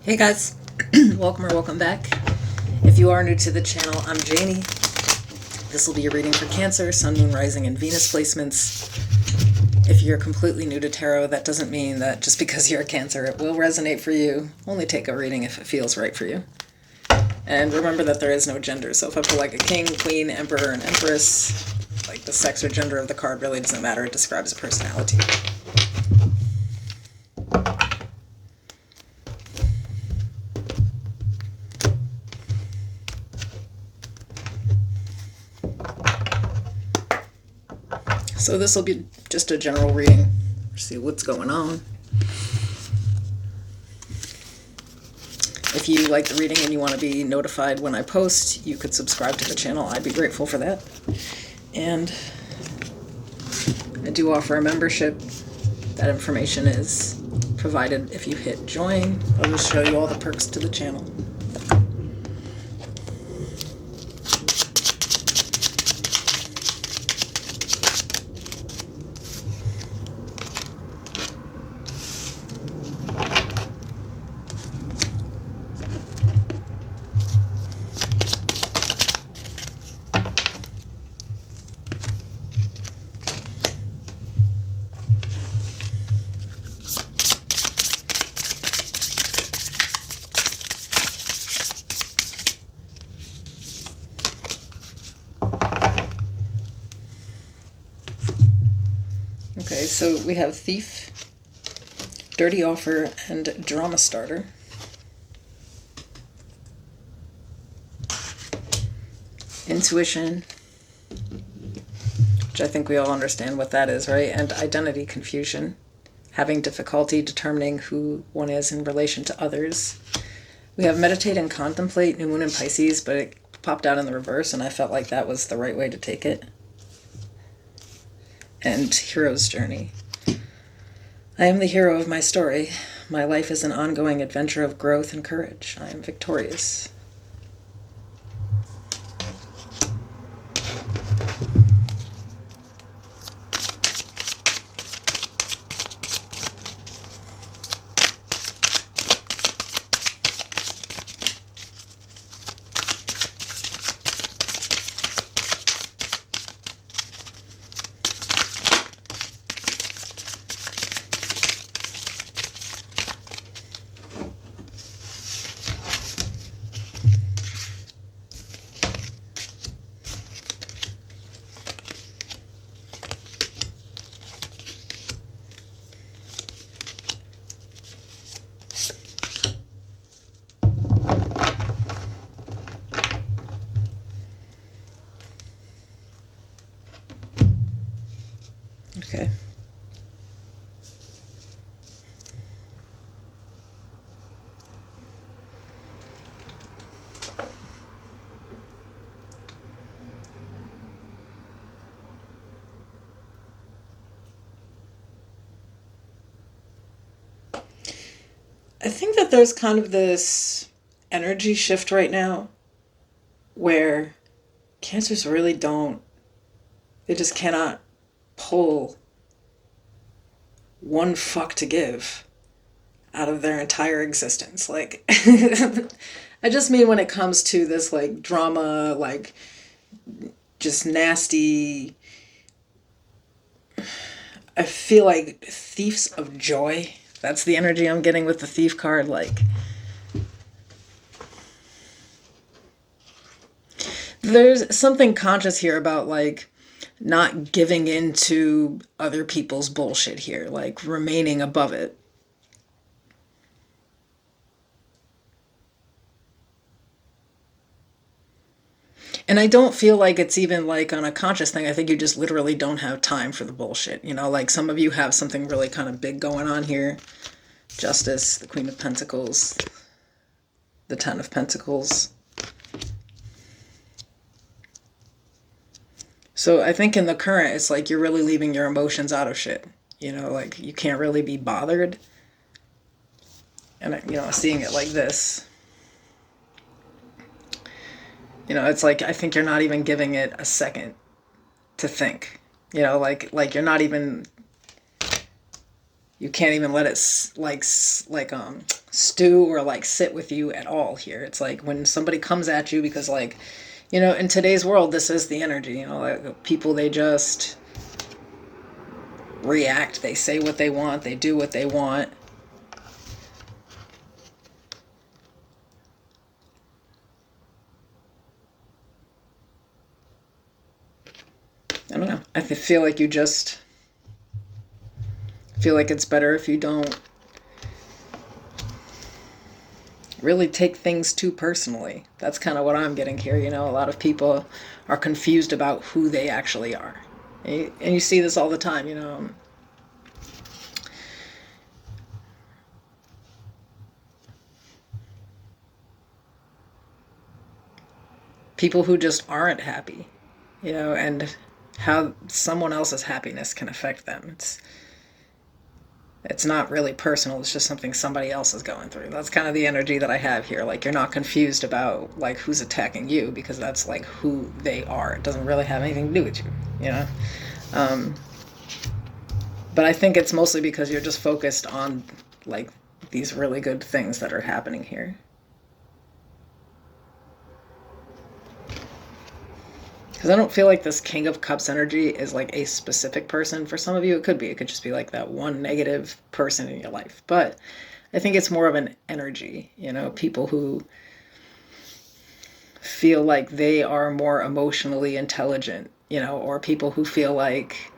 Hey guys, welcome or welcome back. If you are new to the channel, I'm Janie. This will be a reading for Cancer, Sun, Moon, Rising, and Venus placements. If you're completely new to tarot, that doesn't mean that just because you're a Cancer it will resonate for you. Only take a reading if it feels right for you. And remember that there is no gender, so if I pull like a king, queen, emperor, and empress, like the sex or gender of the card really doesn't matter, it describes a personality. So this will be just a general reading, see what's going on. If you like the reading and you want to be notified when I post, you could subscribe to the channel. I'd be grateful for that. And I do offer a membership. That information is provided if you hit join. I'll just show you all the perks to the channel. Okay, so we have Thief, Dirty Offer, and Drama Starter. Intuition, which I think we all understand what that is, right? And identity confusion, having difficulty determining who one is in relation to others. We have Meditate and Contemplate, New Moon in Pisces, but it popped out in the reverse, and I felt like that was the right way to take it. And Hero's Journey. I am the hero of my story. My life is an ongoing adventure of growth and courage. I am victorious. Okay. I think that there's kind of this energy shift right now where Cancers really they just cannot pull one fuck to give out of their entire existence. Like, I just mean when it comes to this, like, drama, like, just nasty. I feel like thieves of joy. That's the energy I'm getting with the Thief card. Like, there's something conscious here about, like, not giving in to other people's bullshit here, like remaining above it. And I don't feel like it's even like on a conscious thing. I think you just literally don't have time for the bullshit. You know, like some of you have something really kind of big going on here. Justice, the Queen of Pentacles, the Ten of Pentacles. So I think in the current, it's like you're really leaving your emotions out of shit. You know, like you can't really be bothered. And, you know, seeing it like this, you know, it's like I think you're not even giving it a second to think. You know, like you're not even You can't even let it stew or like sit with you at all here. It's like when somebody comes at you, because like, you know, in today's world, this is the energy. You know, like people, they just react. They say what they want. They do what they want. I don't know. I feel like you just feel like it's better if you don't really take things too personally. That's kind of what I'm getting here. You know, a lot of people are confused about who they actually are. And you see this all the time, you know. People who just aren't happy, you know, and how someone else's happiness can affect them. It's not really personal. It's just something somebody else is going through. That's kind of the energy that I have here. Like, you're not confused about like who's attacking you, because that's like who they are. It doesn't really have anything to do with you, you know. Um, but I think it's mostly because you're just focused on like these really good things that are happening here. Because I don't feel like this King of Cups energy is like a specific person. For some of you, it could be. It could just be like that one negative person in your life. But I think it's more of an energy, you know, people who feel like they are more emotionally intelligent, you know, or people who feel like,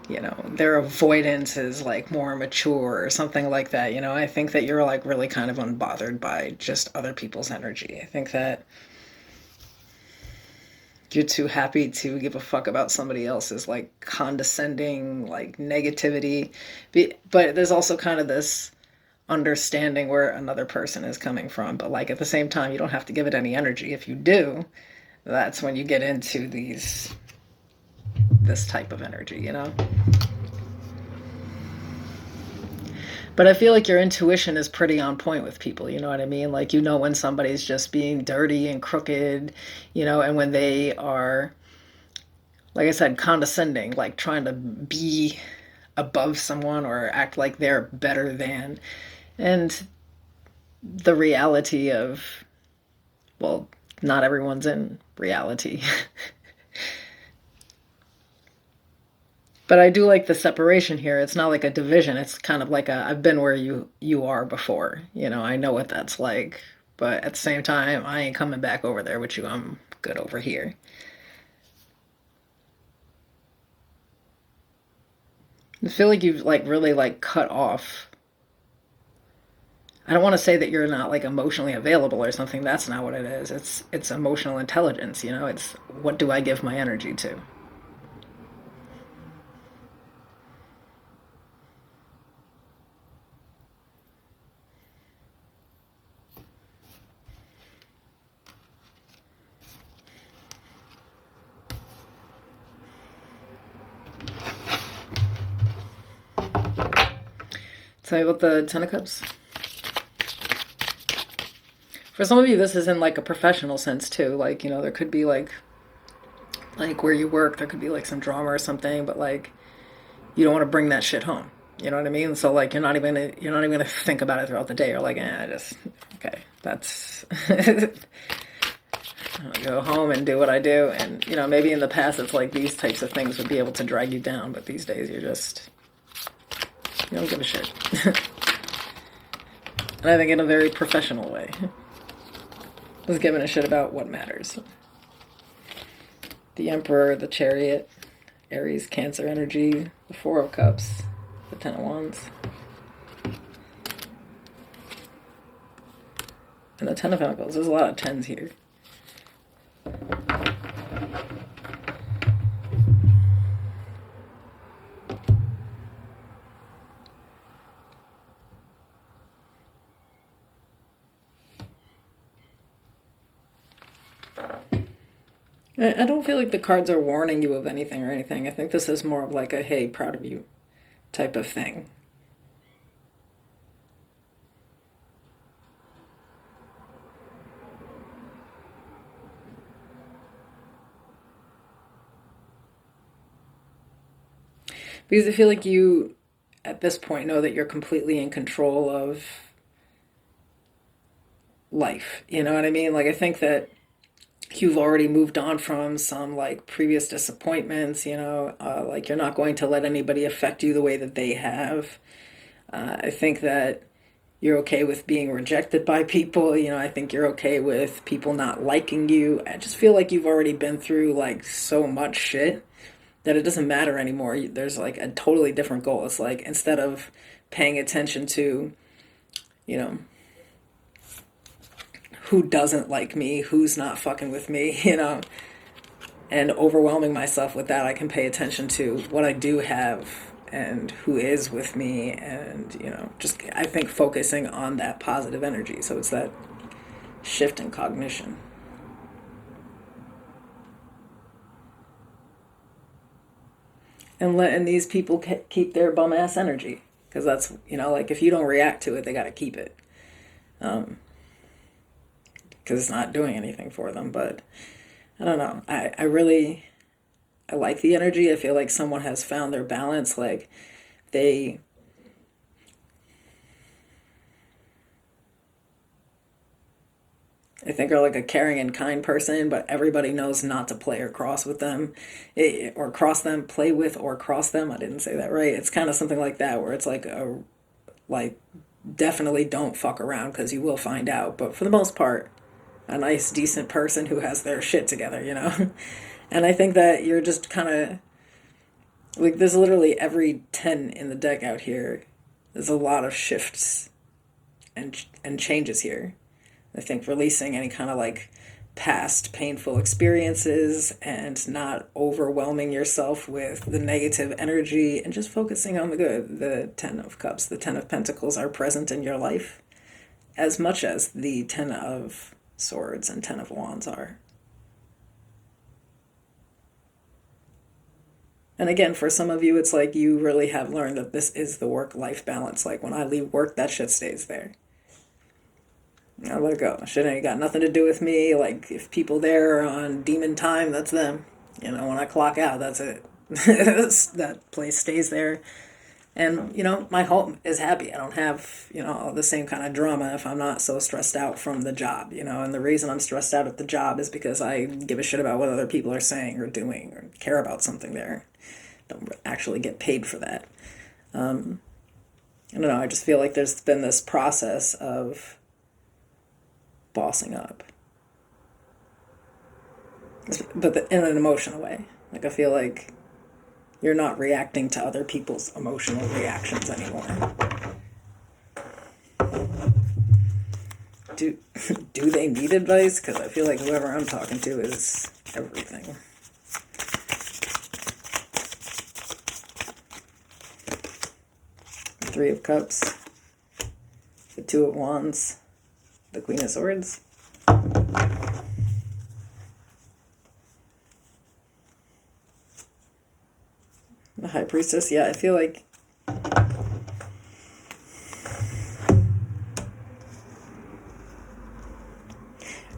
you know, their avoidance is like more mature or something like that. You know, I think that you're like really kind of unbothered by just other people's energy. I think that you're too happy to give a fuck about somebody else's like condescending like negativity. But there's also kind of this understanding where another person is coming from, but like at the same time, you don't have to give it any energy. If you do, that's when you get into this type of energy, you know. But I feel like your intuition is pretty on point with people, you know what I mean? Like, you know when somebody's just being dirty and crooked, you know, and when they are, like I said, condescending, like trying to be above someone or act like they're better than. And the reality of, well, not everyone's in reality. But I do like the separation here. It's not like a division. It's kind of like a, I've been where you are before. You know, I know what that's like. But at the same time, I ain't coming back over there with you. I'm good over here. I feel like you've like really like cut off. I don't want to say that you're not like emotionally available or something. That's not what it is. It's emotional intelligence, you know? It's what do I give my energy to? Tell me about the Ten of Cups. For some of you, this is in like a professional sense too. Like, you know, there could be like where you work, there could be like some drama or something, but like you don't want to bring that shit home. You know what I mean? So like you're not even gonna think about it throughout the day. You're like, I just okay, that's I'll go home and do what I do. And you know, maybe in the past it's like these types of things would be able to drag you down, but these days you don't give a shit. And I think in a very professional way. Just giving a shit about what matters. The Emperor, the Chariot, Aries, Cancer energy, the Four of Cups, the Ten of Wands, and the Ten of Pentacles. There's a lot of tens here. I don't feel like the cards are warning you of anything or anything. I think this is more of like a, hey, proud of you type of thing. Because I feel like you at this point, know that you're completely in control of life. You know what I mean? Like, I think that you've already moved on from some like previous disappointments, like you're not going to let anybody affect you the way that they have. I think that you're okay with being rejected by people. I think you're okay with people not liking you. I just feel like you've already been through like so much shit that it doesn't matter anymore. There's like a totally different goal. It's like, instead of paying attention to, you know, who doesn't like me, who's not fucking with me, and overwhelming myself with that, I can pay attention to what I do have and who is with me, and, just, I think, focusing on that positive energy. So it's that shift in cognition. And letting these people keep their bum ass energy. Because that's, like, if you don't react to it, they got to keep it. Because it's not doing anything for them. But I don't know. I like the energy. I feel like someone has found their balance. Like, I think are like a caring and kind person, but everybody knows not to play or cross with them, or cross them, play with or cross them. I didn't say that right. It's kind of something like that, where it's like definitely don't fuck around, because you will find out. But for the most part, a nice, decent person who has their shit together, And I think that you're just kind of like, there's literally every 10 in the deck out here. There's a lot of shifts and changes here. I think releasing any kind of like past painful experiences and not overwhelming yourself with the negative energy, and just focusing on the good. The 10 of Cups, the 10 of Pentacles are present in your life as much as the 10 of Swords and 10 of Wands are. And again, for some of you, it's like you really have learned that this is the work-life balance. Like, when I leave work, that shit stays there. I let it go. Shit ain't got nothing to do with me. Like, if people there are on demon time, that's them. When I clock out, that's it. That place stays there. And, my home is happy. I don't have, all the same kind of drama if I'm not so stressed out from the job, And the reason I'm stressed out at the job is because I give a shit about what other people are saying or doing, or care about something there. Don't actually get paid for that. I don't know. I just feel like there's been this process of bossing up, but in an emotional way. Like, I feel like you're not reacting to other people's emotional reactions anymore. Do they need advice? Because I feel like whoever I'm talking to is everything. The 3 of Cups, the 2 of Wands, the Queen of Swords. The High Priestess. Yeah, I feel like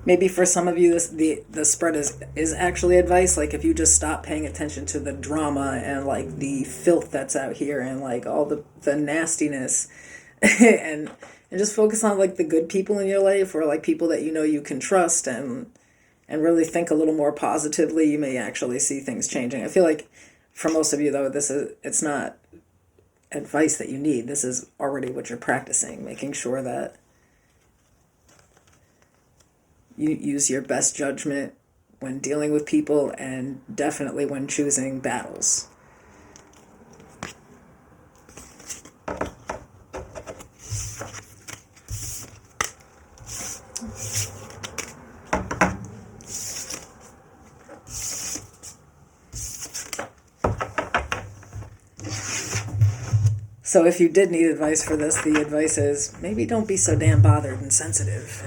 maybe for some of you, the spread is actually advice. Like, if you just stop paying attention to the drama and like the filth that's out here and like all the nastiness and just focus on like the good people in your life, or like people that you can trust, and really think a little more positively, you may actually see things changing. I feel like for most of you, though, it's not advice that you need. This is already what you're practicing, making sure that you use your best judgment when dealing with people, and definitely when choosing battles. So if you did need advice for this, the advice is maybe don't be so damn bothered and sensitive.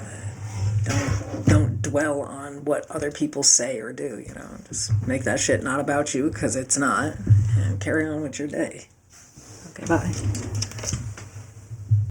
Don't dwell on what other people say or do, Just make that shit not about you, because it's not, and carry on with your day. Okay, bye.